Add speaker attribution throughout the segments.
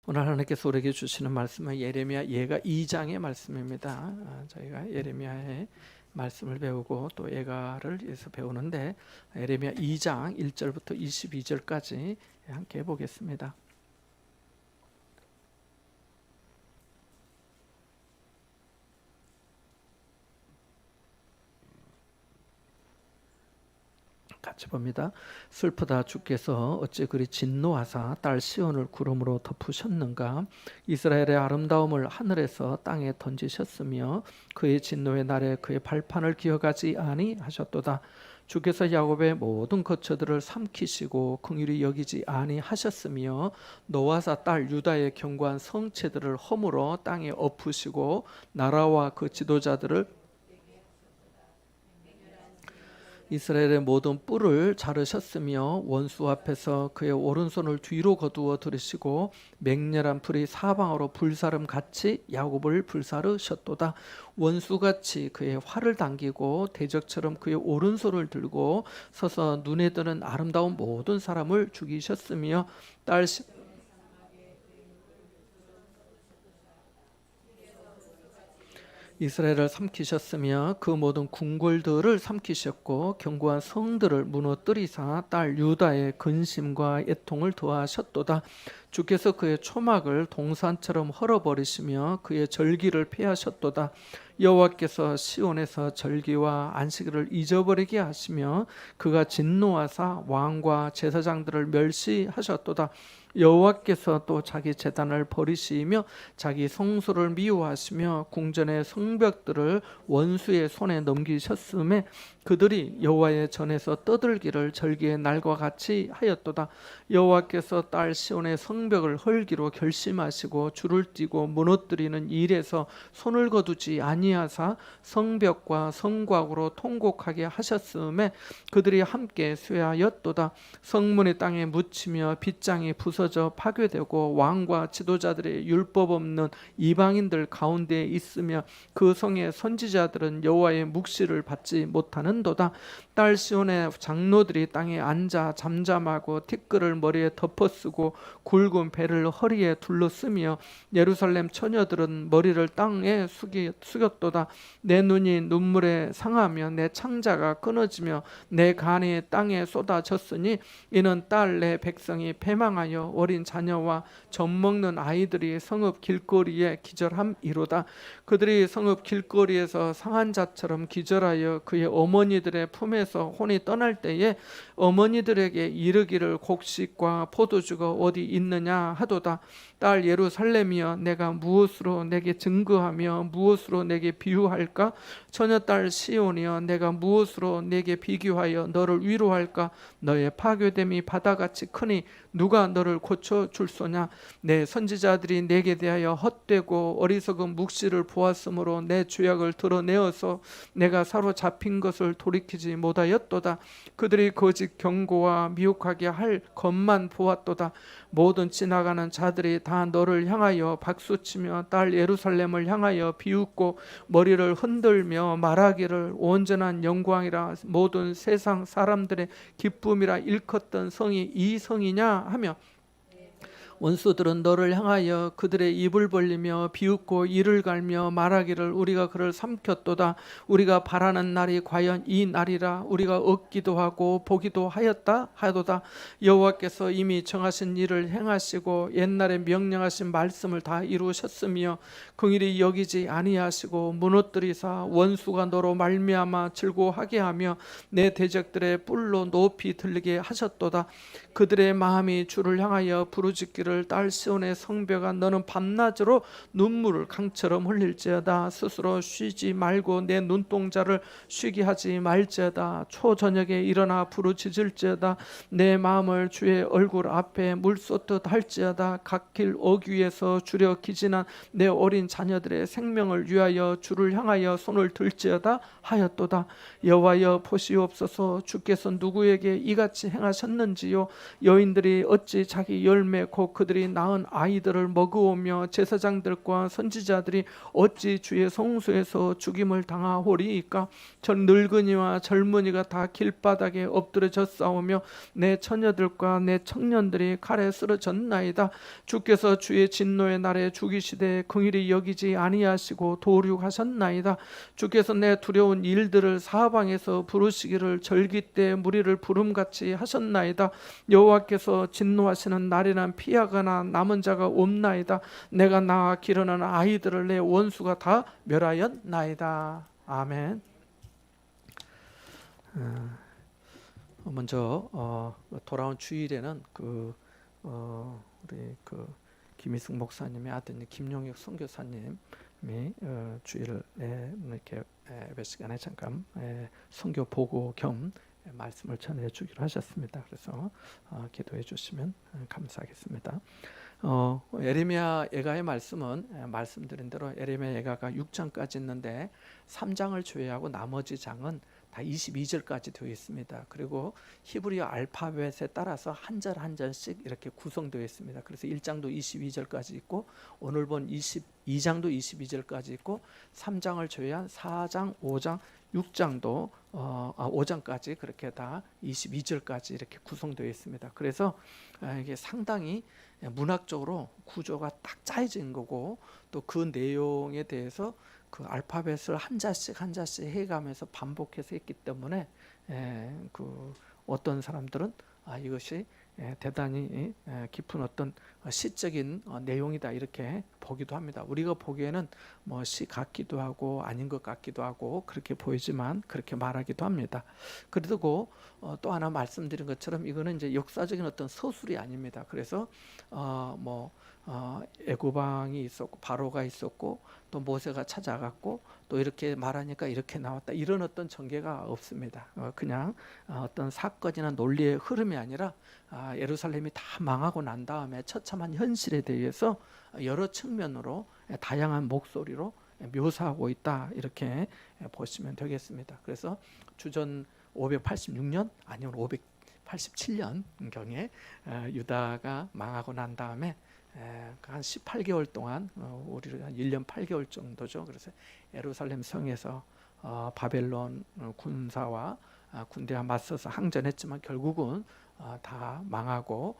Speaker 1: 오늘 하나님께서 우리에게 주시는 말씀은 예레미야 예가 2장의 말씀입니다. 저희가 예레미야의 말씀을 배우고 또 예가를 위해서 배우는데 예레미야 2장 1절부터 22절까지 함께 보겠습니다. 같이 봅니다. 슬프다 주께서 어찌 그리 진노하사 딸 시온을 구름으로 덮으셨는가. 이스라엘의 아름다움을 하늘에서 땅에 던지셨으며 그의 진노의 날에 그의 발판을 기억하지 아니하셨도다. 주께서 야곱의 모든 거처들을 삼키시고 긍휼히 여기지 아니하셨으며 노아사 딸 유다의 견고한 성체들을 허물어 땅에 엎으시고 나라와 그 지도자들을 이스라엘의 모든 뿔을 자르셨으며 원수 앞에서 그의 오른손을 뒤로 거두어 들으시고 맹렬한 불이 사방으로 불사름 같이 야곱을 불사르셨도다. 원수같이 그의 활을 당기고 대적처럼 그의 오른손을 들고 서서 눈에 드는 아름다운 모든 사람을 죽이셨으며 딸 이스라엘을 삼키셨으며 그 모든 궁궐들을 삼키셨고 견고한 성들을 무너뜨리사 딸 유다의 근심과 애통을 더하셨도다. 주께서 그의 초막을 동산처럼 헐어버리시며 그의 절기를 폐하셨도다. 여호와께서 시온에서 절기와 안식일을 잊어버리게 하시며 그가 진노하사 왕과 제사장들을 멸시하셨도다. 여호와께서 또 자기 제단을 버리시며 자기 성소를 미워하시며 궁전의 성벽들을 원수의 손에 넘기셨음에 그들이 여호와의 전에서 떠들기를 절기의 날과 같이 하였도다. 여호와께서 딸 시온의 성벽을 헐기로 결심하시고 줄을 띠고 무너뜨리는 일에서 손을 거두지 아니하사 성벽과 성곽으로 통곡하게 하셨음에 그들이 함께 쇠하였도다. 성문이 땅에 묻히며 빗장이 부서져 파괴되고 왕과 지도자들의 율법 없는 이방인들 가운데 있으며 그 성의 선지자들은 여호와의 묵시를 받지 못하는도다. 딸 시온의 장로들이 땅에 앉아 잠잠하고 티끌을 머리에 덮어쓰고 굵은 배를 허리에 둘러쓰며 예루살렘 처녀들은 머리를 땅에 숙였도다. 내 눈이 눈물에 상하며 내 창자가 끊어지며 내 간이 땅에 쏟아졌으니 이는 딸 내 백성이 패망하여 어린 자녀와 젖먹는 아이들이 성읍 길거리에 기절함이로다. 그들이 성읍 길거리에서 상한 자처럼 기절하여 그의 어머니들의 품에서 혼이 떠날 때에 어머니들에게 이르기를 곡식과 포도주가 어디 있느냐 하도다. 딸 예루살렘이여 내가 무엇으로 내게 증거하며 무엇으로 내게 비유할까? 처녀딸 시온이여 내가 무엇으로 내게 비교하여 너를 위로할까? 너의 파괴됨이 바다같이 크니 누가 너를 고쳐줄 소냐? 내 선지자들이 내게 대하여 헛되고 어리석은 묵시를 보았으므로 내 죄악을 드러내어서 내가 사로잡힌 것을 돌이키지 못하였도다. 그들이 거짓 경고와 미혹하게 할 것만 보았도다. 모든 지나가는 자들이 다 너를 향하여 박수치며 딸 예루살렘을 향하여 비웃고 머리를 흔들며 말하기를 온전한 영광이라 모든 세상 사람들의 기쁨이라 일컫던 성이 이 성이냐 하며 원수들은 너를 향하여 그들의 입을 벌리며 비웃고 이를 갈며 말하기를 우리가 그를 삼켰도다. 우리가 바라는 날이 과연 이 날이라. 우리가 얻기도 하고 보기도 하였다 하도다. 여호와께서 이미 정하신 일을 행하시고 옛날에 명령하신 말씀을 다 이루셨으며 긍휼히 여기지 아니하시고 무너뜨리사 원수가 너로 말미암아 즐거워하게 하며 내 대적들의 뿔로 높이 들리게 하셨도다. 그들의 마음이 주를 향하여 부르짖기를 딸 시온의 성벽아 너는 밤낮으로 눈물을 강처럼 흘릴지어다. 스스로 쉬지 말고 내 눈동자를 쉬게 하지 말지어다. 초저녁에 일어나 부르짖을지어다. 내 마음을 주의 얼굴 앞에 물쏟듯 할지어다. 갓길 어귀에서 주려 기진한 내 어린 자녀들의 생명을 위하여 주를 향하여 손을 들지어다 하였도다. 여호와여 보시옵소서. 주께서 누구에게 이같이 행하셨는지요? 여인들이 어찌 자기 열매 곧 그들이 낳은 아이들을 먹어오며 제사장들과 선지자들이 어찌 주의 성소에서 죽임을 당하오리이까? 전 늙은이와 젊은이가 다 길바닥에 엎드려져 싸우며 내 처녀들과 내 청년들이 칼에 쓰러졌나이다. 주께서 주의 진노의 날에 죽이시되 긍휼히 여기지 아니하시고 도륙하셨나이다. 주께서 내 두려운 일들을 사방에서 부르시기를 절기 때 무리를 부름같이 하셨나이다. 여호와께서 진노하시는 날에는 피하거나 남은 자가 없나이다. 내가 낳아 기르는 아이들을 내 원수가 다 멸하였나이다. 아멘. 먼저 돌아온 주일에는 우리 김희숙 목사님의 아드님 김용혁 선교사님이 주일을 이렇게 예배 시간에 잠깐 선교 보고 겸 말씀을 전해 주기로 하셨습니다. 그래서 기도해 주시면 감사하겠습니다. 에레미야 예가의 말씀은 말씀드린 대로 에레미야 예가가 6장까지 있는데 3장을 제외하고 나머지 장은 다 22절까지 되어 있습니다. 그리고 히브리어 알파벳에 따라서 한 절 한 절씩 이렇게 구성되어 있습니다. 그래서 1장도 22절까지 있고 오늘 본 22장도 22절까지 있고 3장을 제외한 4장, 5장, 6장도 5장까지 그렇게 다 22절까지 이렇게 구성되어 있습니다. 그래서 이게 상당히 문학적으로 구조가 딱 짜여진 거고 또 그 내용에 대해서 그 알파벳을 한 자씩 한 자씩 해가면서 반복해서 했기 때문에 어떤 사람들은 이것이 대단히 깊은 어떤 시적인 내용이다 이렇게 보기도 합니다. 우리가 보기에는 뭐 시 같기도 하고 아닌 것 같기도 하고 그렇게 보이지만 그렇게 말하기도 합니다. 그리고 또 하나 말씀드린 것처럼 이거는 이제 역사적인 어떤 서술이 아닙니다. 그래서 애고방이 있었고 바로가 있었고 또 모세가 찾아갔고 또 이렇게 말하니까 이렇게 나왔다 이런 어떤 전개가 없습니다. 그냥 어떤 사건이나 논리의 흐름이 아니라 예루살렘이 다 망하고 난 다음에 처참한 현실에 대해서 여러 측면으로 다양한 목소리로 묘사하고 있다 이렇게 보시면 되겠습니다. 그래서 주전 586년 아니면 587년경에 유다가 망하고 난 다음에 한 18개월 동안 우리가 한 1년 8개월 정도죠. 그래서 예루살렘 성에서 바벨론 군사와 군대와 맞서서 항전했지만 결국은 다 망하고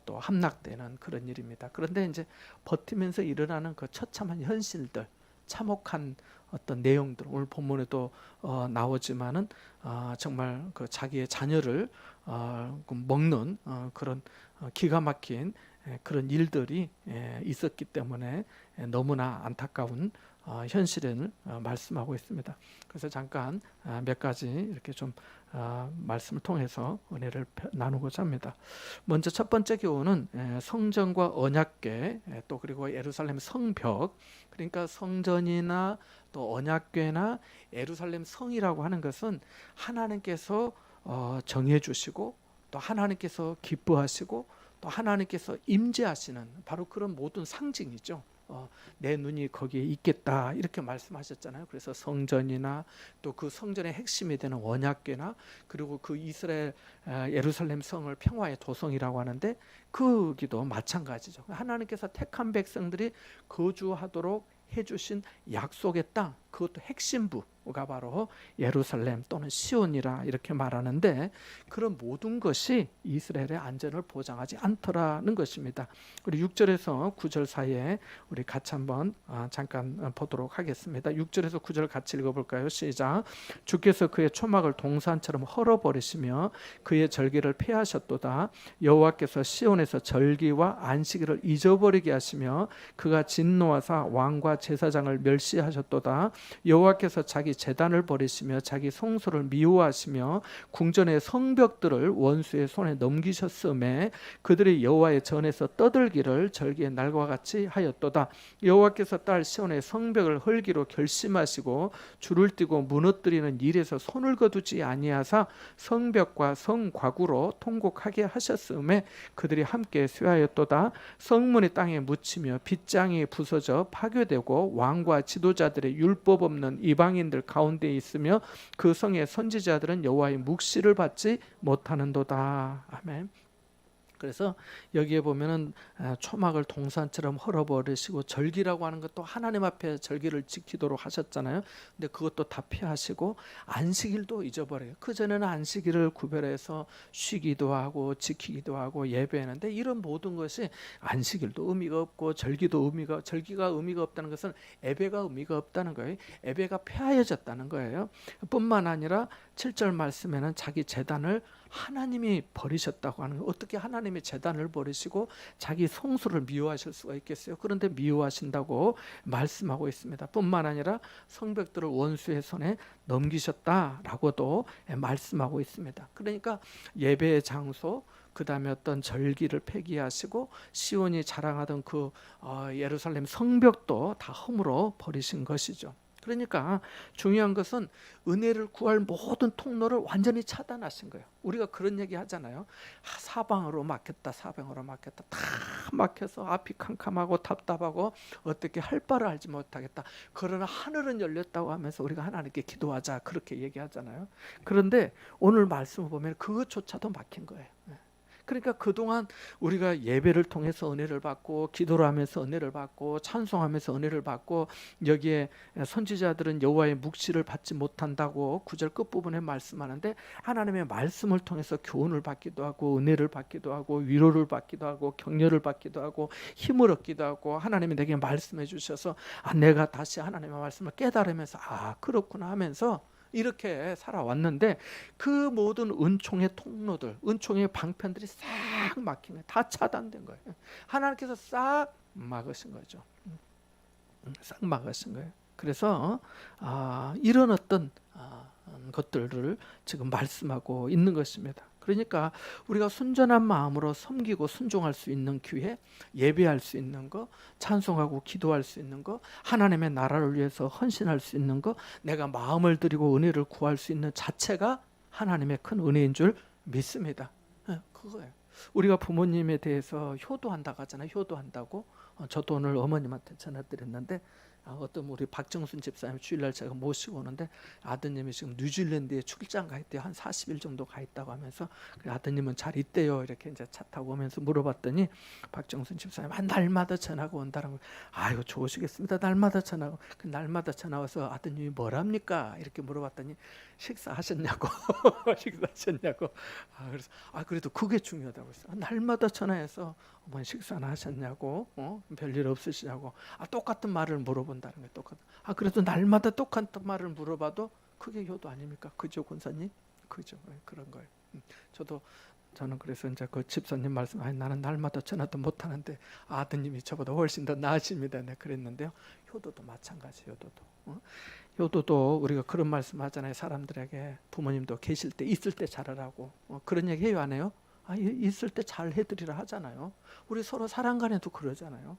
Speaker 1: 또 함락되는 그런 일입니다. 그런데 이제 버티면서 일어나는 그 처참한 현실들, 참혹한 어떤 내용들 오늘 본문에도 나오지만은 정말 그 자기의 자녀를 먹는 그런 기가 막힌 그런 일들이 있었기 때문에 너무나 안타까운 현실을 말씀하고 있습니다. 그래서 잠깐 몇 가지 이렇게 좀 말씀을 통해서 은혜를 나누고자 합니다. 먼저 첫 번째 교훈은 성전과 언약궤 또 그리고 예루살렘 성벽, 그러니까 성전이나 또 언약궤나 예루살렘 성이라고 하는 것은 하나님께서 정해 주시고 또 하나님께서 기뻐하시고 또 하나님께서 임재하시는 바로 그런 모든 상징이죠. 내 눈이 거기에 있겠다 이렇게 말씀하셨잖아요. 그래서 성전이나 또 그 성전의 핵심이 되는 언약궤나 그리고 그 이스라엘 예루살렘 성을 평화의 도성이라고 하는데 거기도 마찬가지죠. 하나님께서 택한 백성들이 거주하도록 해주신 약속의 땅, 그것도 핵심부가 바로 예루살렘 또는 시온이라 이렇게 말하는데 그런 모든 것이 이스라엘의 안전을 보장하지 않더라는 것입니다. 우리 6절에서 9절 사이에 우리 같이 한번 잠깐 보도록 하겠습니다. 6절에서 9절 같이 읽어볼까요? 시작. 주께서 그의 초막을 동산처럼 헐어버리시며 그의 절기를 폐하셨도다. 여호와께서 시온에서 절기와 안식일을 잊어버리게 하시며 그가 진노하사 왕과 제사장을 멸시하셨도다. 여호와께서 자기 제단을 버리시며 자기 성소를 미워하시며 궁전의 성벽들을 원수의 손에 넘기셨음에 그들이 여호와의 전에서 떠들기를 절기의 날과 같이 하였도다. 여호와께서 딸 시온의 성벽을 헐기로 결심하시고 줄을 띠고 무너뜨리는 일에서 손을 거두지 아니하사 성벽과 성곽으로 통곡하게 하셨음에 그들이 함께 쇠하였도다. 성문이 땅에 묻히며 빗장이 부서져 파괴되고 왕과 지도자들의 율법 없는 이방인들 가운데 있으며 그 성의 선지자들은 여호와의 묵시를 받지 못하는도다. 아멘. 그래서 여기에 보면은 초막을 동산처럼 헐어버리시고 절기라고 하는 것도 하나님 앞에 절기를 지키도록 하셨잖아요. 근데 그것도 다 피하시고 안식일도 잊어버려요. 그전에는 안식일을 구별해서 쉬기도 하고 지키기도 하고 예배하는데 이런 모든 것이 안식일도 의미가 없고 절기가 의미가 없다는 것은 예배가 의미가 없다는 거예요. 예배가 폐하여졌다는 거예요. 뿐만 아니라 7절 말씀에는 자기 제단을 하나님이 버리셨다고 하는 거예요. 어떻게 하나님이 제단을 버리시고 자기 성소를 미워하실 수가 있겠어요? 그런데 미워하신다고 말씀하고 있습니다. 뿐만 아니라 성벽들을 원수의 손에 넘기셨다라고도 말씀하고 있습니다. 그러니까 예배의 장소, 그 다음에 어떤 절기를 폐기하시고 시온이 자랑하던 그 예루살렘 성벽도 다 허물어 버리신 것이죠. 그러니까 중요한 것은 은혜를 구할 모든 통로를 완전히 차단하신 거예요. 우리가 그런 얘기 하잖아요. 사방으로 막혔다, 사방으로 막혔다. 다 막혀서 앞이 캄캄하고 답답하고 어떻게 할 바를 알지 못하겠다. 그러나 하늘은 열렸다고 하면서 우리가 하나님께 기도하자 그렇게 얘기하잖아요. 그런데 오늘 말씀을 보면 그것조차도 막힌 거예요. 그러니까 그동안 우리가 예배를 통해서 은혜를 받고 기도를 하면서 은혜를 받고 찬송하면서 은혜를 받고 여기에 선지자들은 여호와의 묵시를 받지 못한다고 9절 끝부분에 말씀하는데 하나님의 말씀을 통해서 교훈을 받기도 하고 은혜를 받기도 하고 위로를 받기도 하고 격려를 받기도 하고 힘을 얻기도 하고 하나님이 내게 말씀해 주셔서 내가 다시 하나님의 말씀을 깨달으면서 그렇구나 하면서 이렇게 살아왔는데 그 모든 은총의 통로들, 은총의 방편들이 싹 막힌 거예요. 다 차단된 거예요. 하나님께서 싹 막으신 거죠. 싹 막으신 거예요. 그래서 이런 어떤 것들을 지금 말씀하고 있는 것입니다. 그러니까 우리가 순전한 마음으로 섬기고 순종할 수 있는 기회, 예배할 수 있는 거, 찬송하고 기도할 수 있는 거, 하나님의 나라를 위해서 헌신할 수 있는 거, 내가 마음을 들이고 은혜를 구할 수 있는 자체가 하나님의 큰 은혜인 줄 믿습니다. 그거예요. 우리가 부모님에 대해서 효도한다고 하잖아요. 효도한다고. 저도 오늘 어머님한테 전화드렸는데 어떤 우리 박정순 집사님 주일날 제가 모시고 오는데 아드님이 지금 뉴질랜드에 출장 가 있대요. 한 40일 정도 가 있다고 하면서 아드님은 잘 있대요. 이렇게 이제 차 타고 오면서 물어봤더니 박정순 집사님 날마다 전화가 온다는 거. 아이고 좋으시겠습니다. 날마다 전화가. 그 날마다 전화 와서 아드님이 뭐랍니까? 이렇게 물어봤더니 식사하셨냐고. 식사하셨냐고. 그래서 그래도 그게 중요하다고 했어요. 날마다 전화해서 어머니 식사나 하셨냐고, 별일 없으시냐고. 똑같은 말을 물어본다는 거예요. 똑같은. 그래도 날마다 똑같은 말을 물어봐도 그게 효도 아닙니까? 그죠, 권사님? 그죠, 그런 거예요. 저는 그래서 이제 그 집사님 말씀, 나는 날마다 전화도 못 하는데 아드님이 저보다 훨씬 더 나으십니다. 네, 그랬는데요. 효도도 마찬가지, 효도도 우리가 그런 말씀 하잖아요. 사람들에게 부모님도 계실 때 있을 때 잘하라고. 그런 얘기 해요, 안 해요? 있을 때 잘 해드리라 하잖아요. 우리 서로 사람 간에도 그러잖아요.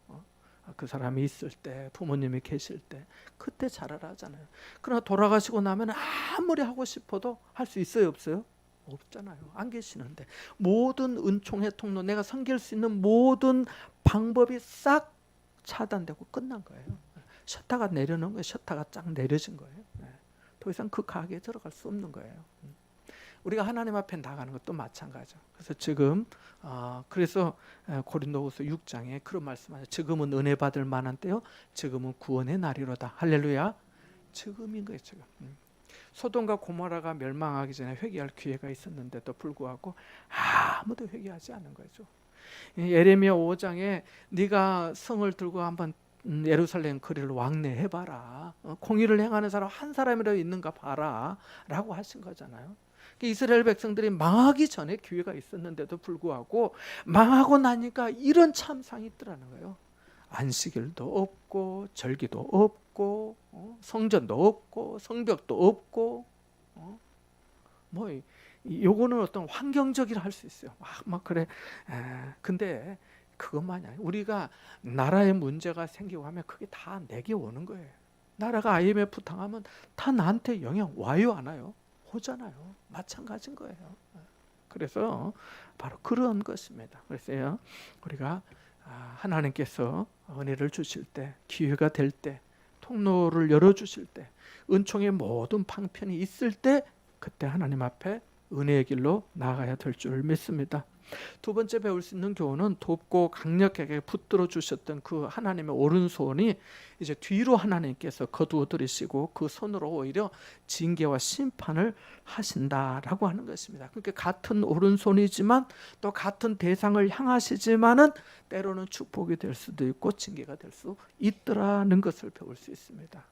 Speaker 1: 그 사람이 있을 때, 부모님이 계실 때 그때 잘하라 하잖아요. 그러나 돌아가시고 나면 아무리 하고 싶어도 할 수 있어요, 없어요? 없잖아요. 안 계시는데 모든 은총의 통로, 내가 섬길 수 있는 모든 방법이 싹 차단되고 끝난 거예요. 셔터가 내려놓은 거예요. 셔터가 쫙 내려진 거예요. 더 이상 그 가게에 들어갈 수 없는 거예요. 우리가 하나님 앞에 나가는 것도 마찬가지죠. 그래서 지금 그래서 고린도후서 6장에 그런 말씀하죠. 지금은 은혜 받을 만한 때요. 지금은 구원의 날이로다. 할렐루야. 지금인 거예요. 지금. 소돔과 고모라가 멸망하기 전에 회개할 기회가 있었는데도 불구하고 아무도 회개하지 않은 거죠. 예레미야 5장에 네가 성을 들고 한번 예루살렘 거리를 왕래해봐라. 공의를 행하는 사람 한 사람이라도 있는가 봐라 라고 하신 거잖아요. 이스라엘 백성들이 망하기 전에 기회가 있었는데도 불구하고 망하고 나니까 이런 참상이 있더라는 거예요. 안식일도 없고 절기도 없고 성전도 없고 성벽도 없고 요거는 어떤 환경적이라 할 수 있어요. 막 그래. 근데 그것만이 아니에요. 우리가 나라에 문제가 생기고 하면 그게 다 내게 오는 거예요. 나라가 IMF 당하면 다 나한테 영향 와요, 안 와요? 오잖아요. 마찬가지인 거예요. 그래서 바로 그런 것입니다. 그래서 우리가 하나님께서 은혜를 주실 때, 기회가 될 때, 통로를 열어주실 때, 은총의 모든 방편이 있을 때 그때 하나님 앞에 은혜의 길로 나아가야 될 줄 믿습니다. 두 번째 배울 수 있는 교훈은 돕고 강력하게 붙들어 주셨던 그 하나님의 오른손이 이제 뒤로 하나님께서 거두어 들이시고 그 손으로 오히려 징계와 심판을 하신다라고 하는 것입니다. 그러니까 같은 오른손이지만 또 같은 대상을 향하시지만은 때로는 축복이 될 수도 있고 징계가 될 수 있더라는 것을 배울 수 있습니다.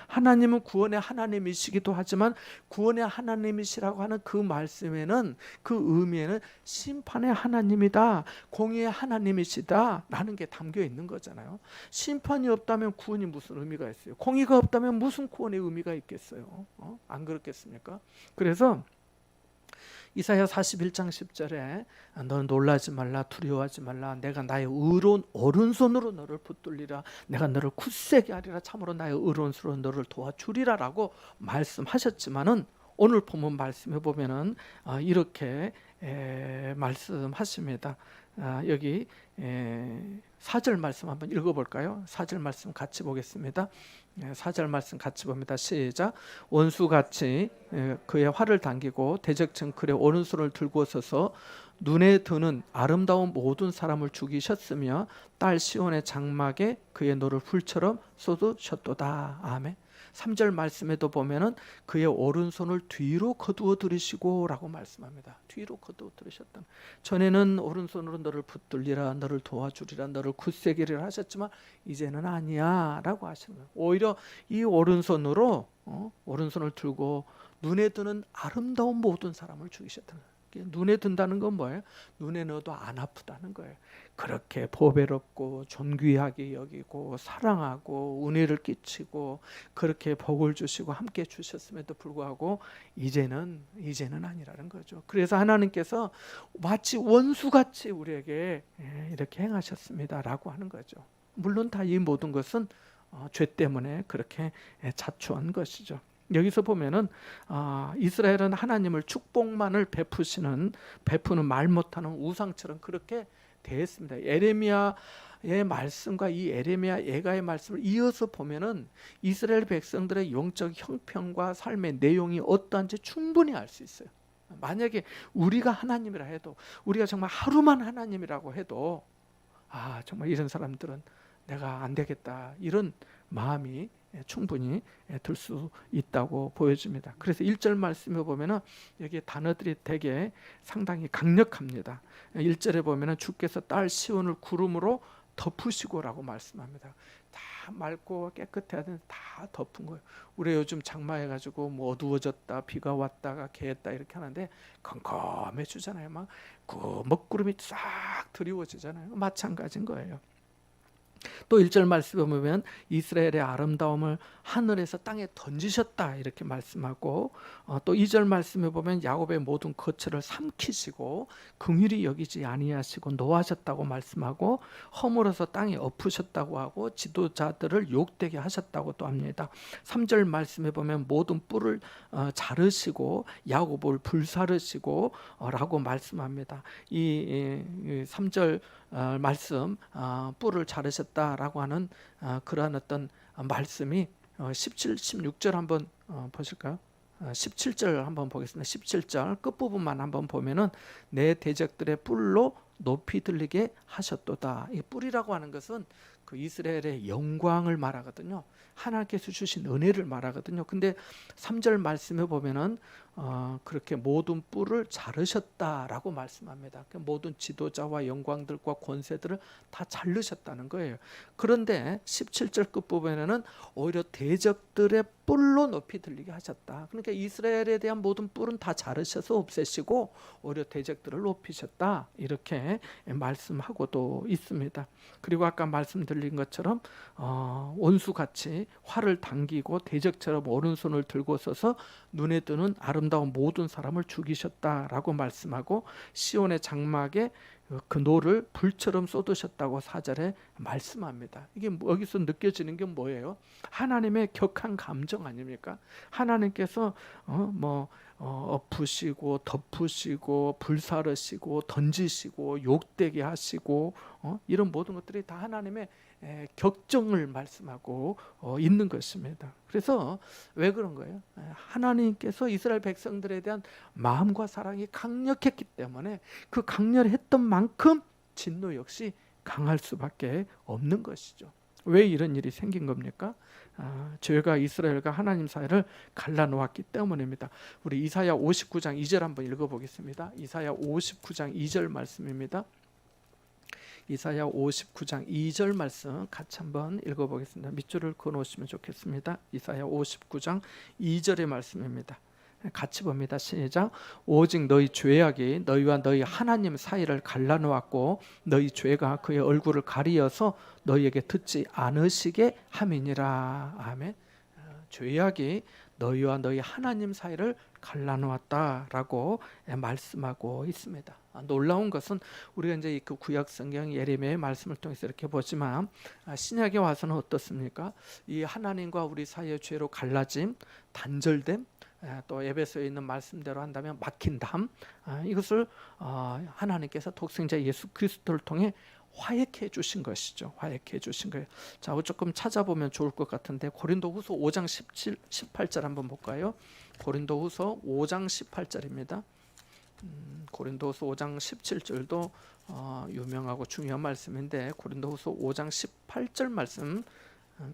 Speaker 1: 하나님은 구원의 하나님이시기도 하지만 구원의 하나님이시라고 하는 그 말씀에는, 그 의미에는 심판의 하나님이다, 공의의 하나님이시다 라는 게 담겨 있는 거잖아요. 심판이 없다면 구원이 무슨 의미가 있어요? 공의가 없다면 무슨 구원의 의미가 있겠어요? 안 그렇겠습니까? 그래서 이사야 41장 10절에 너는 놀라지 말라, 두려워하지 말라, 내가 나의 의로운 오른손으로 너를 붙들리라, 내가 너를 굳세게 하리라, 참으로 나의 의로운 손으로 너를 도와주리라 라고 말씀하셨지만은 오늘 본문 말씀해 보면은 이렇게 말씀하십니다. 여기 4절 말씀 한번 읽어볼까요? 4절 말씀 같이 보겠습니다. 4절 말씀 같이 봅니다. 시작. 원수같이 그의 활을 당기고 대적층 그의 오른손을 들고 서서 눈에 드는 아름다운 모든 사람을 죽이셨으며 딸 시온의 장막에 그의 노를 불처럼 쏟으셨도다. 아멘. 3절 말씀에도 보면은 그의 오른손을 뒤로 거두어 들이시고 라고 말씀합니다. 뒤로 거두어 들이셨다. 전에는 오른손으로 너를 붙들리라, 너를 도와주리라, 너를 굳세기리라 하셨지만 이제는 아니야 라고 하시는 거예요. 오히려 이 오른손으로 오른손을 들고 눈에 드는 아름다운 모든 사람을 죽이셨다는 거예요. 눈에 든다는 건 뭐예요? 눈에 넣어도 안 아프다는 거예요. 그렇게 보배롭고 존귀하게 여기고 사랑하고 은혜를 끼치고 그렇게 복을 주시고 함께 주셨음에도 불구하고 이제는 아니라는 거죠. 그래서 하나님께서 마치 원수같이 우리에게 이렇게 행하셨습니다라고 하는 거죠. 물론 다 이 모든 것은 죄 때문에 그렇게 자초한 것이죠. 여기서 보면은 이스라엘은 하나님을 축복만을 베푸는 말 못하는 우상처럼 그렇게 대했습니다. 에레미야의 말씀과 이 에레미야 예가의 말씀을 이어서 보면은 이스라엘 백성들의 영적 형편과 삶의 내용이 어떠한지 충분히 알 수 있어요. 만약에 우리가 하나님이라 해도, 우리가 정말 하루만 하나님이라고 해도 정말 이런 사람들은 내가 안 되겠다, 이런 마음이 충분히 들 수 있다고 보여집니다. 그래서 1절 말씀에 보면은 여기 단어들이 되게 상당히 강력합니다. 1절에 보면은 주께서 딸 시온을 구름으로 덮으시고라고 말씀합니다. 다 맑고 깨끗해야 되는데 다 덮은 거예요. 우리 요즘 장마해가지고 뭐 어두워졌다, 비가 왔다가 개했다 이렇게 하는데 컴컴해지잖아요. 막 그 먹구름이 싹 드리워지잖아요. 마찬가지인 거예요. 또 1절 말씀에 보면 이스라엘의 아름다움을 하늘에서 땅에 던지셨다 이렇게 말씀하고, 또 2절 말씀에 보면 야곱의 모든 거처를 삼키시고 긍휼히 여기지 아니하시고 노하셨다고 말씀하고, 허물어서 땅에 엎으셨다고 하고 지도자들을 욕되게 하셨다고 또 합니다. 3절 말씀에 보면 모든 뿔을 자르시고 야곱을 불사르시고 라고 말씀합니다. 이 3절 말씀, 뿔을 자르셨다라고 하는 그러한 어떤 말씀이 17, 16절 한번 보실까요? 17절 한번 보겠습니다. 17절 끝부분만 한번 보면은 내 대적들의 뿔로 높이 들리게 하셨도다. 이 뿔이라고 하는 것은 그 이스라엘의 영광을 말하거든요. 하나님께서 주신 은혜를 말하거든요. 근데 3절 말씀에 보면은 그렇게 모든 뿔을 자르셨다라고 말씀합니다. 모든 지도자와 영광들과 권세들을 다 자르셨다는 거예요. 그런데 17절 끝부분에는 오히려 대적들의 뿔로 높이 들리게 하셨다. 그러니까 이스라엘에 대한 모든 뿔은 다 자르셔서 없애시고 오히려 대적들을 높이셨다, 이렇게 말씀하고도 있습니다. 그리고 아까 말씀드린 것처럼 원수같이 활을 당기고 대적처럼 오른손을 들고 서서 눈에 뜨는 아름다운 모든 사람을 죽이셨다라고 말씀하고, 시온의 장막에 그 노를 불처럼 쏟으셨다고 4절에 말씀합니다. 이게 여기서 느껴지는 게 뭐예요? 하나님의 격한 감정 아닙니까? 하나님께서 엎으시고 덮으시고 불사르시고 던지시고 욕되게 하시고 이런 모든 것들이 다 하나님의 격정을 말씀하고 있는 것입니다. 그래서 왜 그런 거예요? 하나님께서 이스라엘 백성들에 대한 마음과 사랑이 강력했기 때문에 그 강렬했던 만큼 진노 역시 강할 수밖에 없는 것이죠. 왜 이런 일이 생긴 겁니까? 죄가 이스라엘과 하나님 사이를 갈라놓았기 때문입니다. 우리 이사야 59장 2절 한번 읽어보겠습니다. 이사야 59장 2절 말씀입니다. 이사야 59장 2절 말씀 같이 한번 읽어보겠습니다. 밑줄을 그어놓으시면 좋겠습니다. 이사야 59장 2절의 말씀입니다. 같이 봅니다. 시작. 오직 너희 죄악이 너희와 너희 하나님 사이를 갈라놓았고 너희 죄가 그의 얼굴을 가리어서 너희에게 듣지 않으시게 함이니라. 아멘. 죄악이 너희와 너희 하나님 사이를 갈라놓았다라고 말씀하고 있습니다. 놀라운 것은 우리가 이제 그 구약 성경 예레미야의 말씀을 통해서 이렇게 보지만 신약에 와서는 어떻습니까? 이 하나님과 우리 사이의 죄로 갈라짐, 단절됨, 또 에베소에 있는 말씀대로 한다면 막힌 담, 이것을 하나님께서 독생자 예수 그리스도를 통해 화해케 해주신 것이죠. 화해케 해주신 거예요. 자, 조금 찾아보면 좋을 것 같은데 고린도후서 5장 17, 18절 한번 볼까요? 고린도후서 5장 18절입니다. 고린도후서 5장 17절도 유명하고 중요한 말씀인데 고린도후서 5장 18절 말씀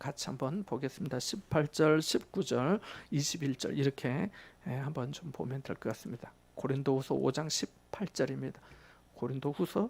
Speaker 1: 같이 한번 보겠습니다. 18절, 19절, 21절 이렇게 한번 좀 보면 될 것 같습니다. 고린도후서 5장 18절입니다. 고린도후서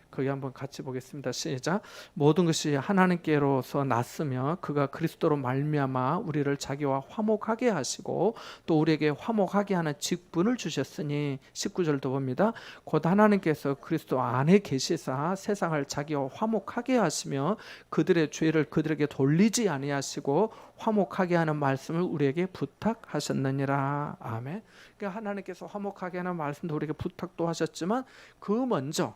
Speaker 1: 거기 한번 같이 보겠습니다. 시작. 모든 것이 하나님께로서 났으며 그가 그리스도로 말미암아 우리를 자기와 화목하게 하시고 또 우리에게 화목하게 하는 직분을 주셨으니 19절도 봅니다. 곧 하나님께서 그리스도 안에 계시사 세상을 자기와 화목하게 하시며 그들의 죄를 그들에게 돌리지 아니하시고 화목하게 하는 말씀을 우리에게 부탁하셨느니라. 아멘. 그러니까 하나님께서 화목하게 하는 말씀도 우리에게 부탁도 하셨지만 그 먼저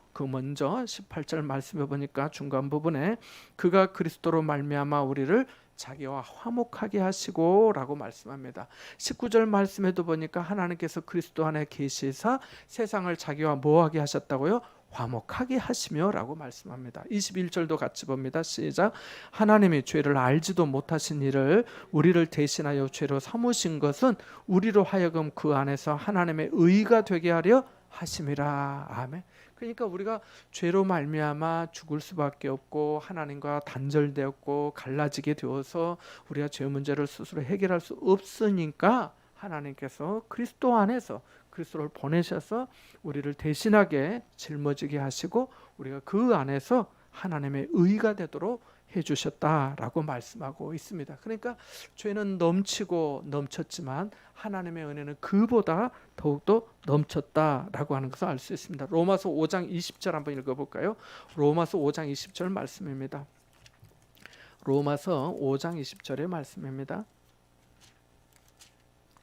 Speaker 1: 18절 말씀해 보니까 중간 부분에 그가 그리스도로 말미암아 우리를 자기와 화목하게 하시고 라고 말씀합니다. 19절 말씀에도 보니까 하나님께서 그리스도 안에 계시사 세상을 자기와 뭐하게 하셨다고요? 화목하게 하시며 라고 말씀합니다. 21절도 같이 봅니다. 시작. 하나님이 죄를 알지도 못하신 이를 우리를 대신하여 죄로 삼으신 것은 우리로 하여금 그 안에서 하나님의 의가 되게 하려 하심이라. 아멘. 그러니까 우리가 죄로 말미암아 죽을 수밖에 없고 하나님과 단절되었고 갈라지게 되어서 우리가 죄 문제를 스스로 해결할 수 없으니까 하나님께서 그리스도 안에서 그리스도를 보내셔서 우리를 대신하게 짊어지게 하시고 우리가 그 안에서 하나님의 의가 되도록 해주셨다라고 말씀하고 있습니다. 그러니까 죄는 넘치고 넘쳤지만 하나님의 은혜는 그보다 더욱더 넘쳤다라고 하는 것을 알 수 있습니다. 로마서 5장 20절 한번 읽어볼까요? 로마서 5장 20절 말씀입니다. 로마서 5장 20절의 말씀입니다.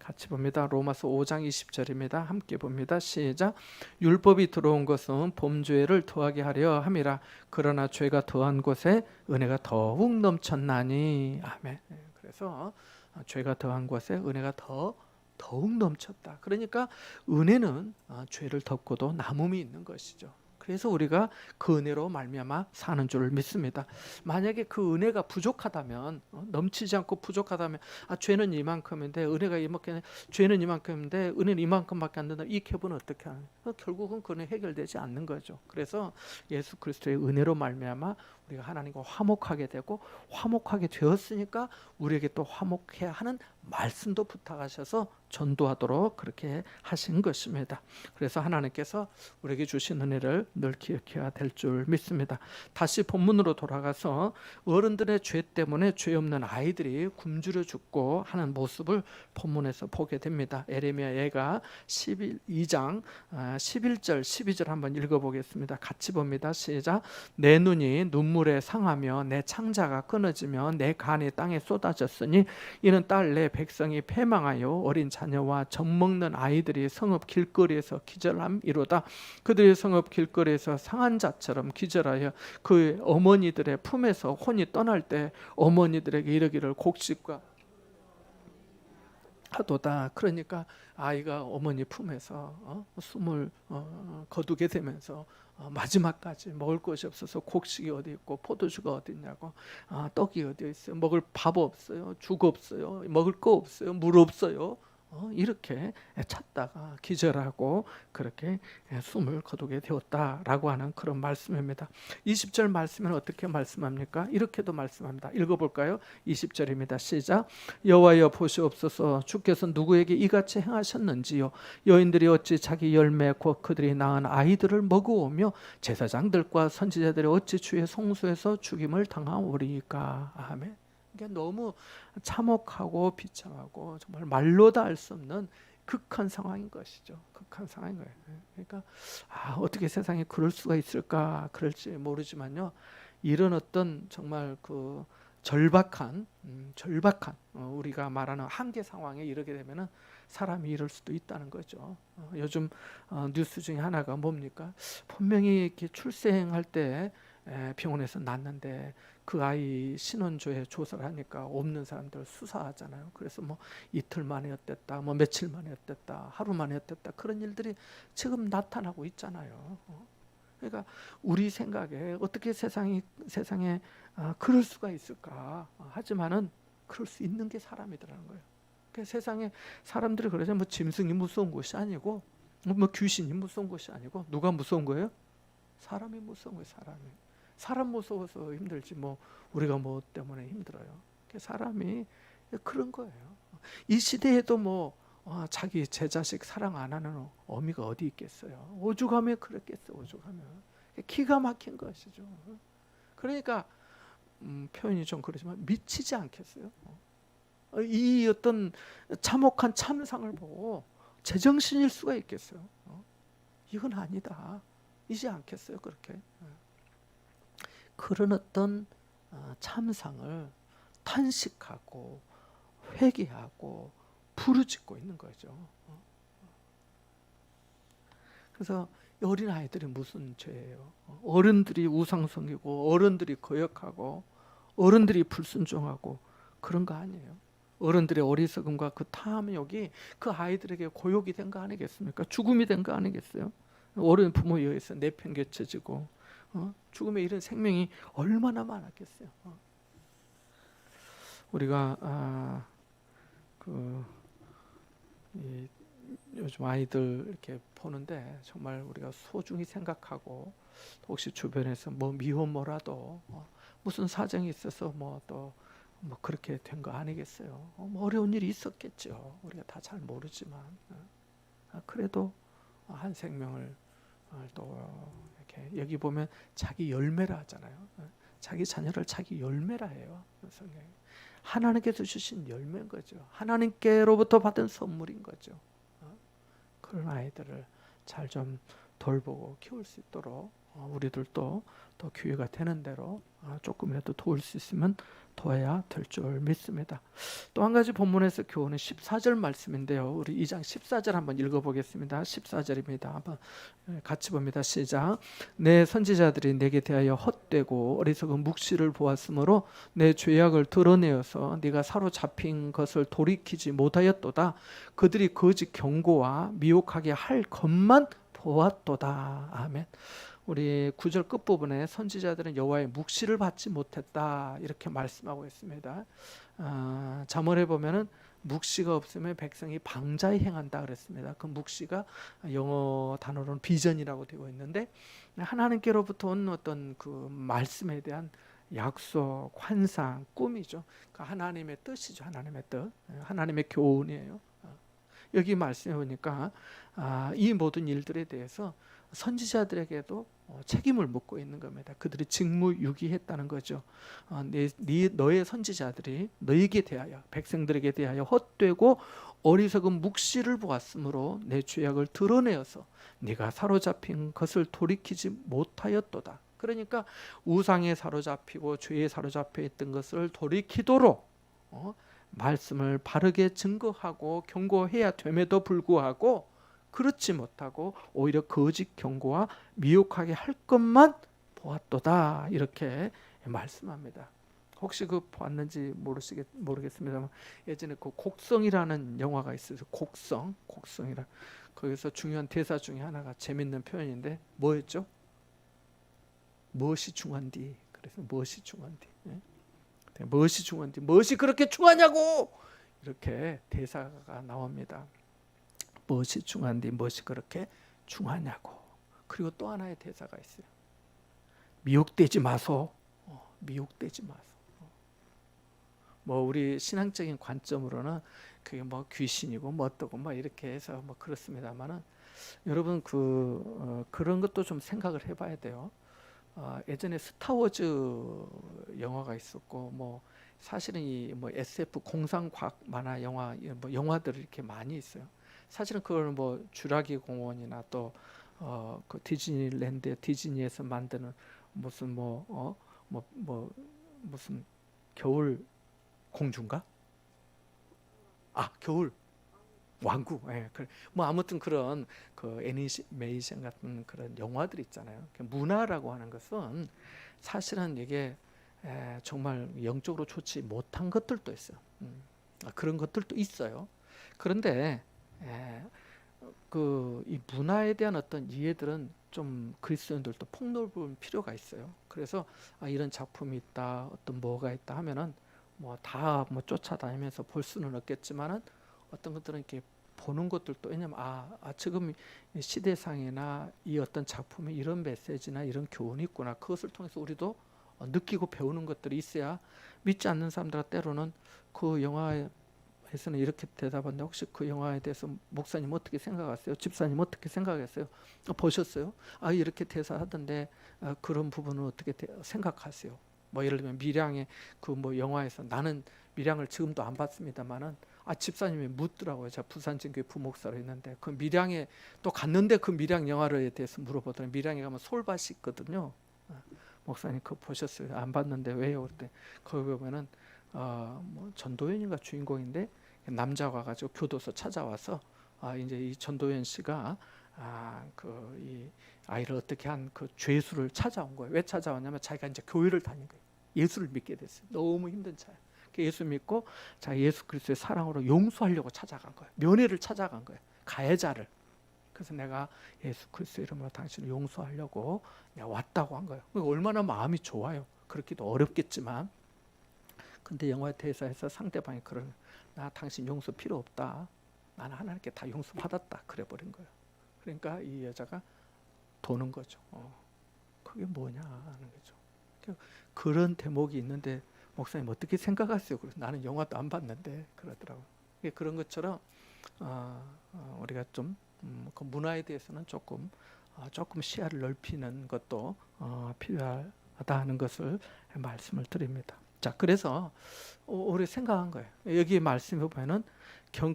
Speaker 1: 같이 봅니다. 로마서 5장 20절입니다. 함께 봅니다. 시작. 율법이 들어온 것은 범죄를 더하게 하려 함이라. 그러나 죄가 더한 곳에 은혜가 더욱 넘쳤나니. 아멘. 그래서 죄가 더한 곳에 은혜가 더욱 넘쳤다. 그러니까 은혜는 죄를 덮고도 남음이 있는 것이죠. 그래서 우리가 그 은혜로 말미암아 사는 줄 믿습니다. 만약에 그 은혜가 부족하다면 넘치지 않고 부족하다면 죄는 이만큼인데 은혜가 이만큼 죄는 이만큼인데 은혜는 이만큼밖에 안 된다. 이 캡은 어떻게 하는? 결국은 그는 해결되지 않는 거죠. 그래서 예수 그리스도의 은혜로 말미암아 우리가 하나님과 화목하게 되고 화목하게 되었으니까 우리에게 또 화목해야 하는 말씀도 부탁하셔서 전도하도록 그렇게 하신 것입니다. 그래서 하나님께서 우리에게 주신 은혜를 늘 기억해야 될 줄 믿습니다. 다시 본문으로 돌아가서 어른들의 죄 때문에 죄 없는 아이들이 굶주려 죽고 하는 모습을 본문에서 보게 됩니다. 에레미야 예가 12장 11절 12절 한번 읽어보겠습니다. 같이 봅니다. 시작. 내 눈이 눈물에 상하며 내 창자가 끊어지며 내 간이 땅에 쏟아졌으니 이는 딸 내 백성이 패망하여 어린 자녀와 젖먹는 아이들이 성읍 길거리에서 기절함이로다. 그들이 성읍 길거리에서 상한 자처럼 기절하여 그 어머니들의 품에서 혼이 떠날 때 어머니들에게 이르기를 곡식과 하도다. 그러니까 아이가 어머니 품에서 숨을 거두게 되면서 마지막까지 먹을 것이 없어서 곡식이 어디 있고 포도주가 어디 있냐고, 떡이 어디 있어요, 먹을 밥 없어요, 죽 없어요, 먹을 거 없어요, 물 없어요, 이렇게 찾다가 기절하고 그렇게 숨을 거두게 되었다라고 하는 그런 말씀입니다. 20절 말씀은 어떻게 말씀합니까? 이렇게도 말씀합니다. 읽어볼까요? 20절입니다. 시작. 여호와여 보시옵소서, 주께서 누구에게 이같이 행하셨는지요. 여인들이 어찌 자기 열매 곧 그들이 낳은 아이들을 먹어오며 제사장들과 선지자들이 어찌 주의 송수에서 죽임을 당하오리까. 아멘. 이게 너무 참혹하고 비참하고 정말 말로다 할 수 없는 극한 상황인 것이죠. 극한 상황인 거예요. 그러니까 어떻게 세상에 그럴 수가 있을까, 그럴지 모르지만요, 이런 어떤 정말 그 절박한 우리가 말하는 한계 상황에 이르게 되면은 사람이 이럴 수도 있다는 거죠. 요즘 뉴스 중에 하나가 뭡니까? 분명히 이렇게 출생할 때 병원에서 낳는데 그 아이 신원조회 조사를 하니까 없는 사람들 수사하잖아요. 그래서 뭐 이틀 만에였댔다, 뭐 며칠 만에였댔다, 하루 만에였댔다, 그런 일들이 지금 나타나고 있잖아요. 그러니까 우리 생각에 어떻게 세상에 그럴 수가 있을까? 하지만은 그럴 수 있는 게 사람이더라는 거예요. 그러니까 세상에 사람들이 그러죠. 뭐 짐승이 무서운 것이 아니고, 뭐 귀신이 무서운 것이 아니고, 누가 무서운 거예요? 사람이 무서운 거예요. 사람 무서워서 힘들지 뭐 우리가 뭐 때문에 힘들어요. 사람이 그런 거예요. 이 시대에도 뭐 자기 제 자식 사랑 안 하는 어미가 어디 있겠어요. 오죽하면 그랬겠어요. 오죽하면. 기가 막힌 것이죠. 그러니까 표현이 좀 그러지만 미치지 않겠어요. 이 어떤 참혹한 참상을 보고 제정신일 수가 있겠어요. 이건 아니다. 이지 않겠어요. 그렇게. 그런 어떤 참상을 탄식하고 회개하고 부르짖고 있는 거죠. 그래서 어린 아이들이 무슨 죄예요? 어른들이 우상 섬기고 어른들이 거역하고 어른들이 불순종하고 그런 거 아니에요. 어른들의 어리석음과 그 탐욕이 그 아이들에게 고욕이 된 거 아니겠습니까? 죽음이 된 거 아니겠어요? 어른 부모에 의해서 내팽개쳐지고 죽음에 이른 생명이 얼마나 많았겠어요. 우리가 요즘 아이들 이렇게 보는데 정말 우리가 소중히 생각하고, 혹시 주변에서 뭐 미혼모라도 무슨 사정이 있어서 뭐 또 뭐 그렇게 된 거 아니겠어요. 뭐 어려운 일이 있었겠죠. 우리가 다 잘 모르지만 그래도 한 생명을 또 이렇게 여기 보면 자기 열매라 하잖아요. 자기 자녀를 자기 열매라 해요. 성경에. 하나님께서 주신 열매인 거죠. 하나님께로부터 받은 선물인 거죠. 그런 아이들을 잘 좀 돌보고 키울 수 있도록 우리들도 또 기회가 되는 대로 조금이라도 도울 수 있으면 도와야 될 줄 믿습니다. 또 한 가지 본문에서 교훈은 14절 말씀인데요. 우리 2장 14절 한번 읽어보겠습니다. 14절입니다. 한번 같이 봅니다. 시작. 내 선지자들이 내게 대하여 헛되고 어리석은 묵시를 보았으므로 내 죄악을 드러내어서 네가 사로잡힌 것을 돌이키지 못하였도다. 그들이 거짓 경고와 미혹하게 할 것만 보았도다. 아멘. 우리 9절 끝부분에 선지자들은 여호와의 묵시를 받지 못했다 이렇게 말씀하고 있습니다. 잠언에 보면은 묵시가 없으면 백성이 방자히 행한다 그랬습니다. 그 묵시가 영어 단어로는 비전이라고 되어 있는데, 하나님께로부터 온 어떤 그 말씀에 대한 약속, 환상, 꿈이죠. 그 하나님의 뜻이죠. 하나님의 뜻, 하나님의 교훈이에요. 여기 말씀해 보니까 이 모든 일들에 대해서 선지자들에게도 책임을 묻고 있는 겁니다. 그들이 직무유기했다는 거죠. 너의 선지자들이 너에게 대하여, 백성들에게 대하여 헛되고 어리석은 묵시를 보았으므로 내 죄악을 드러내어서 네가 사로잡힌 것을 돌이키지 못하였도다. 그러니까 우상에 사로잡히고 죄에 사로잡혀 있던 것을 돌이키도록 말씀을 바르게 증거하고 경고해야 됨에도 불구하고 그렇지 못하고 오히려 거짓 경고와 미혹하게 할 것만 보았도다 이렇게 말씀합니다. 혹시 그 봤는지 모르겠습니다만 예전에 그 곡성이라는 영화가 있어요. 곡성이라 거기서 중요한 대사 중에 하나가 재밌는 표현인데 뭐였죠? 무엇이 중한디? 그래서 무엇이 중한디? 예? 무엇이 중한디? 무엇이 그렇게 중하냐고! 이렇게 대사가 나옵니다. 무엇이 중한디? 무엇이 그렇게 중하냐고. 그리고 또 하나의 대사가 있어요. 미혹되지 마소. 미혹되지 마소. 뭐 우리 신앙적인 관점으로는 그게 뭐 귀신이고 뭐 어떠고 뭐 이렇게 해서 뭐 그렇습니다만은 여러분 그런 것도 좀 생각을 해봐야 돼요. 예전에 스타워즈 영화가 있었고 뭐 사실은 이 뭐 SF 공상과학 만화 영화 뭐 영화들이 이렇게 많이 있어요. 사실은 그걸 뭐 주라기 공원이나 또 그 디즈니랜드 디즈니에서 만드는 무슨 무슨 겨울 공주인가? 겨울 왕국. 예, 뭐 아무튼 그런 그 애니메이션 같은 그런 영화들 있잖아요. 문화라고 하는 것은 사실은 이게 정말 영적으로 좋지 못한 것들도 있어요. 그런 것들도 있어요. 그런데 이 문화에 대한 어떤 이해들은 좀 그리스도인들도 폭넓을 필요가 있어요. 그래서 이런 작품이 있다, 어떤 뭐가 있다 하면은 뭐 다 뭐 쫓아다니면서 볼 수는 없겠지만은 어떤 것들은 이렇게 보는 것들도 왜냐면 지금 시대상이나 이 어떤 작품에 이런 메시지나 이런 교훈이 있구나. 그것을 통해서 우리도 느끼고 배우는 것들이 있어야 믿지 않는 사람들과 때로는 그 영화에서는 이렇게 대답하는데 혹시 그 영화에 대해서 목사님 어떻게 생각하세요? 집사님 어떻게 생각했어요? 보셨어요? 이렇게 대사하던데 그런 부분은 어떻게 생각하세요? 뭐 예를 들면 밀양의 그 뭐 영화에서 나는 밀양을 지금도 안 봤습니다만은 집사님이 묻더라고요. 제가 부산진교회 부목사로 있는데 그 밀양에 또 갔는데 그 밀양 영화에 대해서 물어보더니 밀양에 가면 솔밭이 있거든요. 목사님 그거 보셨어요? 안 봤는데 왜요? 그때 거기 보면은 뭐 전도연인가 주인공인데 남자가 가지고 교도소 찾아와서 이제 이 전도연 씨가 이 아이를 어떻게 한 그 죄수를 찾아온 거예요. 왜 찾아왔냐면 자기가 이제 교회를 다닌 거예요. 예수를 믿게 됐어요. 너무 힘든 차예요. 예수 믿고 예수 그리스도의 사랑으로 용서하려고 찾아간 거예요. 면회를 찾아간 거예요. 가해자를. 그래서 내가 예수 그리스도 이름으로 당신을 용서하려고 내가 왔다고 한 거예요. 얼마나 마음이 좋아요. 그렇기도 어렵겠지만. 근데 영화의 대사에서 상대방이 나 당신 용서 필요 없다. 나는 하나님께 다 용서받았다. 그래 버린 거예요. 그러니까 이 여자가 도는 거죠. 그게 뭐냐 하는 거죠. 그런 대목이 있는데 목사님 어떻게 생각하세요? 그래서 나는 영화도 안 봤는데 그러더라고요. 그런 것처럼 우리가 좀 그 문화에 대해서는 조금 시야를 넓히는 것도 필요하다 하는 것을 말씀을 드립니다. 자, 그래서 우리 생각한 거예요. 여기 말씀해 보면은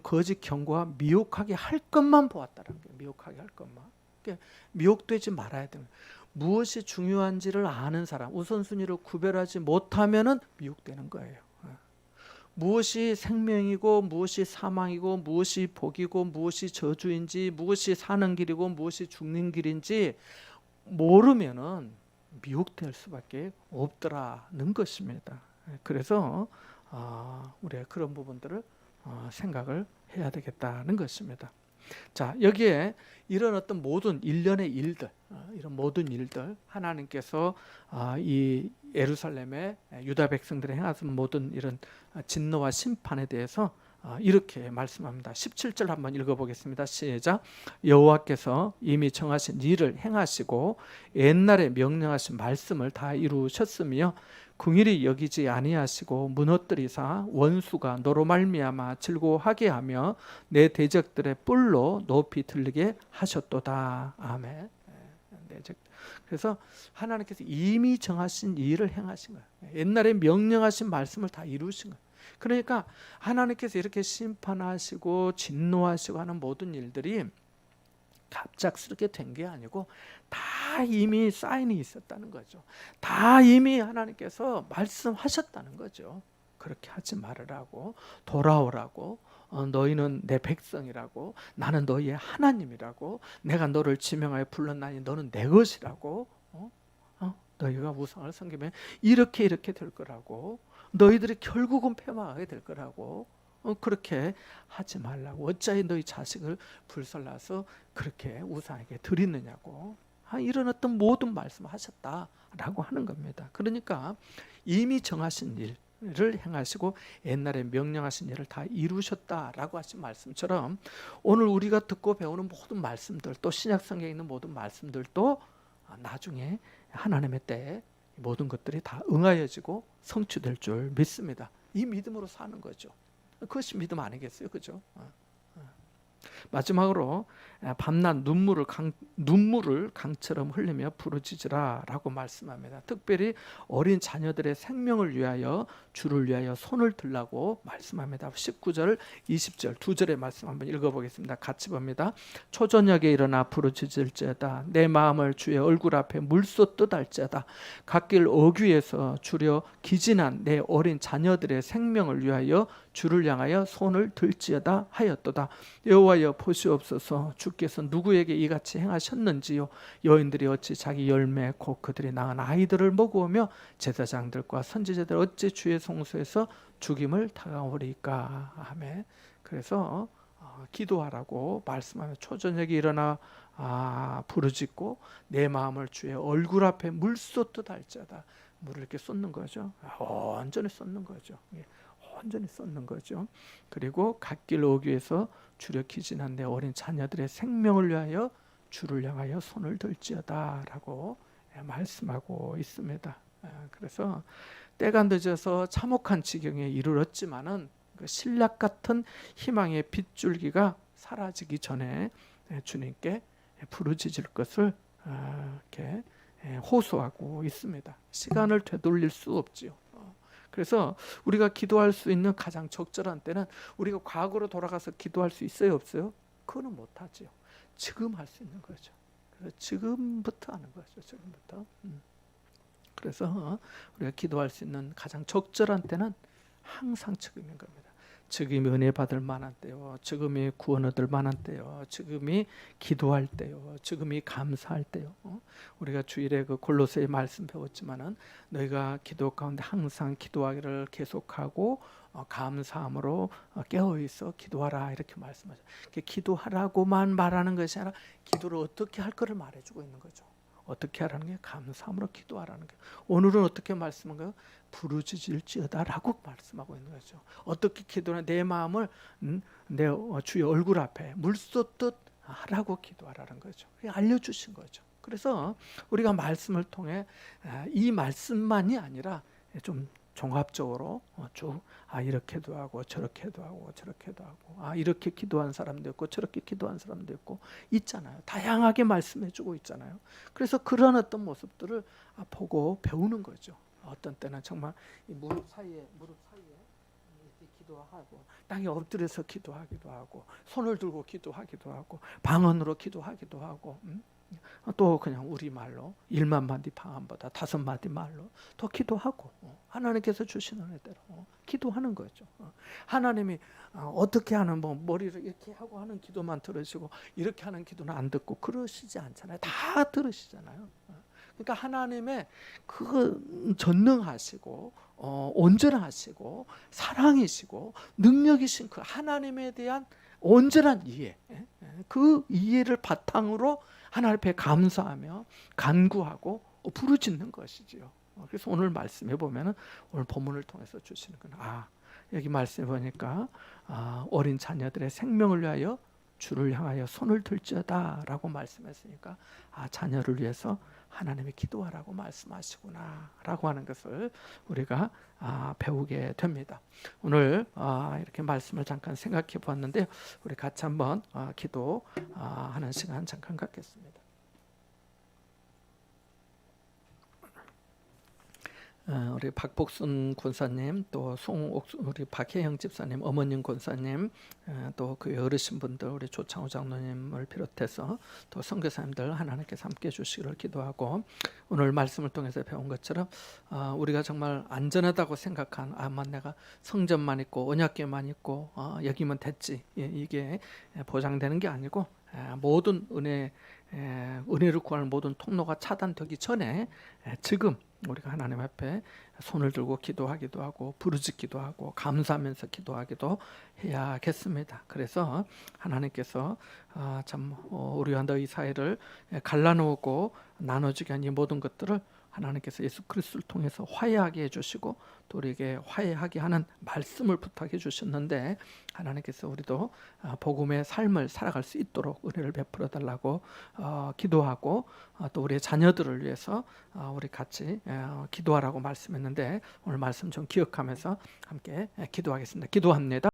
Speaker 1: 거짓 경고와 미혹하게 할 것만 보았다라는 거예요. 미혹하게 할 것만. 그러니까 미혹되지 말아야 됩니다. 무엇이 중요한지를 아는 사람, 우선순위를 구별하지 못하면은 미혹되는 거예요. 무엇이 생명이고 무엇이 사망이고 무엇이 복이고 무엇이 저주인지 무엇이 사는 길이고 무엇이 죽는 길인지 모르면은 미혹될 수밖에 없더라는 것입니다. 그래서 우리가 그런 부분들을 생각을 해야 되겠다는 것입니다. 자, 여기에 이런 어떤 모든 일련의 일들, 이런 모든 일들 하나님께서 이 예루살렘의 유다 백성들이 행하신 모든 이런 진노와 심판에 대해서 이렇게 말씀합니다. 17절 한번 읽어보겠습니다. 시작. 여호와께서 이미 정하신 일을 행하시고 옛날에 명령하신 말씀을 다 이루셨으며 긍휼히 여기지 아니하시고 무너뜨리사 원수가 너로 말미암아 즐거워하게 하며 내 대적들의 뿔로 높이 들리게 하셨도다. 아멘. 그래서 하나님께서 이미 정하신 일을 행하신 거예요. 옛날에 명령하신 말씀을 다 이루신 거예요. 그러니까 하나님께서 이렇게 심판하시고 진노하시고 하는 모든 일들이 갑작스럽게 된 게 아니고 다 이미 사인이 있었다는 거죠. 다 이미 하나님께서 말씀하셨다는 거죠. 그렇게 하지 말으라고, 돌아오라고, 너희는 내 백성이라고, 나는 너희의 하나님이라고, 내가 너를 지명하여 불렀나니 너는 내 것이라고, 너희가 우상을 섬기면 이렇게 될 거라고, 너희들이 결국은 패망하게 될 거라고. 그렇게 하지 말라고. 어찌하여 너희 자식을 불살라서 그렇게 우상에게 드리느냐고. 이런 어떤 모든 말씀을 하셨다라고 하는 겁니다. 그러니까 이미 정하신 일을 행하시고 옛날에 명령하신 일을 다 이루셨다라고 하신 말씀처럼 오늘 우리가 듣고 배우는 모든 말씀들, 또 신약 성경에 있는 모든 말씀들도 나중에 하나님의 때에 모든 것들이 다 응하여지고 성취될 줄 믿습니다. 이 믿음으로 사는 거죠. 그것이 믿음 아니겠어요? 그죠? 마지막으로 밤낮 눈물을 강처럼 흘리며 부르짖으라 라고 말씀합니다. 특별히 어린 자녀들의 생명을 위하여 주를 위하여 손을 들라고 말씀합니다. 19절 20절 두 절의 말씀 한번 읽어보겠습니다. 같이 봅니다. 초저녁에 일어나 부르짖을지어다. 내 마음을 주의 얼굴 앞에 물쏟듯 할지어다. 갓길 어귀에서 주려 기진한 내 어린 자녀들의 생명을 위하여 주를 향하여 손을 들지어다 하였도다. 여호와여 보시옵소서. 주께서 누구에게 이같이 행하셨는지요. 여인들이 어찌 자기 열매 곧 그들이 낳은 아이들을 먹으며 제사장들과 선지자들 어찌 주의 성소에서 죽임을 당하오리까. 아멘. 그래서 기도하라고 말씀하며 초저녁에 일어나 부르짖고 내 마음을 주의 얼굴 앞에 물쏟듯 할지어다. 물을 이렇게 쏟는 거죠. 완전히 쏟는 거죠. 완전히 쏟는 거죠. 그리고 갓길 어귀에서 주려 기진한 내 어린 자녀들의 생명을 위하여 주를 향하여 손을 들지어다 라고 말씀하고 있습니다. 그래서 때가 늦어서 참혹한 지경에 이르렀지만은 그 신락 같은 희망의 빗줄기가 사라지기 전에 주님께 부르짖을 것을 이렇게 호소하고 있습니다. 시간을 되돌릴 수 없지요. 그래서 우리가 기도할 수 있는 가장 적절한 때는 우리가 과거로 돌아가서 기도할 수 있어요, 없어요? 그거는 못하지요. 지금 할 수 있는 거죠. 그래서 지금부터 하는 거죠. 지금부터. 그래서 우리가 기도할 수 있는 가장 적절한 때는 항상 지금인 겁니다. 지금이 은혜 받을 만한 때요. 지금이 구원 얻을 만한 때요. 지금이 기도할 때요. 지금이 감사할 때요. 우리가 주일에 그 골로새의 말씀 배웠지만은 너희가 기도 가운데 항상 기도하기를 계속하고 감사함으로 깨어 있어 기도하라 이렇게 말씀하죠. 기도하라고만 말하는 것이 아니라 기도를 어떻게 할 거를 말해주고 있는 거죠. 어떻게 하라는 게 감사함으로 기도하라는 게. 오늘은 어떻게 말씀한가요? 부르짖을지어다라고 말씀하고 있는 거죠. 어떻게 기도하냐? 내 마음을 내 주의 얼굴 앞에 물쏟듯 하라고 기도하라는 거죠. 알려주신 거죠. 그래서 우리가 말씀을 통해 이 말씀만이 아니라 좀 종합적으로 쭉 이렇게도 하고 저렇게도 하고 저렇게도 하고 이렇게 기도한 사람도 있고 저렇게 기도한 사람도 있고 있잖아요. 다양하게 말씀해주고 있잖아요. 그래서 그런 어떤 모습들을 보고 배우는 거죠. 어떤 때는 정말 이 무릎 사이에 이렇게 기도하고 땅에 엎드려서 기도하기도 하고 손을 들고 기도하기도 하고 방언으로 기도하기도 하고 또 그냥 우리말로 1만마디 방언보다 5마디 말로 더 기도하고 하나님께서 주시는 은혜대로 기도하는 거죠. 하나님이 어떻게 하는 머리를 이렇게 하고 하는 기도만 들으시고 이렇게 하는 기도는 안 듣고 그러시지 않잖아요. 다 들으시잖아요. 그러니까 하나님의 그 전능하시고 온전하시고 사랑이시고 능력이신 그 하나님에 대한 온전한 이해, 그 이해를 바탕으로 하나님 앞에 감사하며 간구하고 부르짖는 것이지요. 그래서 오늘 말씀해 보면은 오늘 본문을 통해서 주시는 건 여기 말씀해 보니까 어린 자녀들의 생명을 위하여 주를 향하여 손을 들지어다라고 말씀했으니까 자녀를 위해서 하나님이 기도하라고 말씀하시구나라고 하는 것을 우리가 배우게 됩니다. 오늘 이렇게 말씀을 잠깐 생각해 보았는데 우리 같이 한번 기도하는 시간 잠깐 갖겠습니다. 우리 박복순 권사님, 또 우리 박혜영 집사님, 어머님 권사님, 또 그 어르신분들, 우리 조창호 장로님을 비롯해서 또 선교사님들 하나님께서 함께해 주시기를 기도하고, 오늘 말씀을 통해서 배운 것처럼 우리가 정말 안전하다고 생각한 내가 성전만 있고 언약궤만 있고 여기면 됐지, 이게 보장되는 게 아니고 모든 은혜를 구하는 모든 통로가 차단되기 전에 지금 우리가 하나님 앞에 손을 들고 기도하기도 하고 부르짖기도 하고 감사하면서 기도하기도 해야겠습니다. 그래서 하나님께서 참 우리와 너희 사이를 갈라놓고 나눠지게 한 이 모든 것들을 하나님께서 예수 그리스도를 통해서 화해하게 해주시고 또 우리에게 화해하게 하는 말씀을 부탁해 주셨는데, 하나님께서 우리도 복음의 삶을 살아갈 수 있도록 은혜를 베풀어 달라고 기도하고, 또 우리의 자녀들을 위해서 우리 같이 기도하라고 말씀했는데, 오늘 말씀 좀 기억하면서 함께 기도하겠습니다. 기도합니다.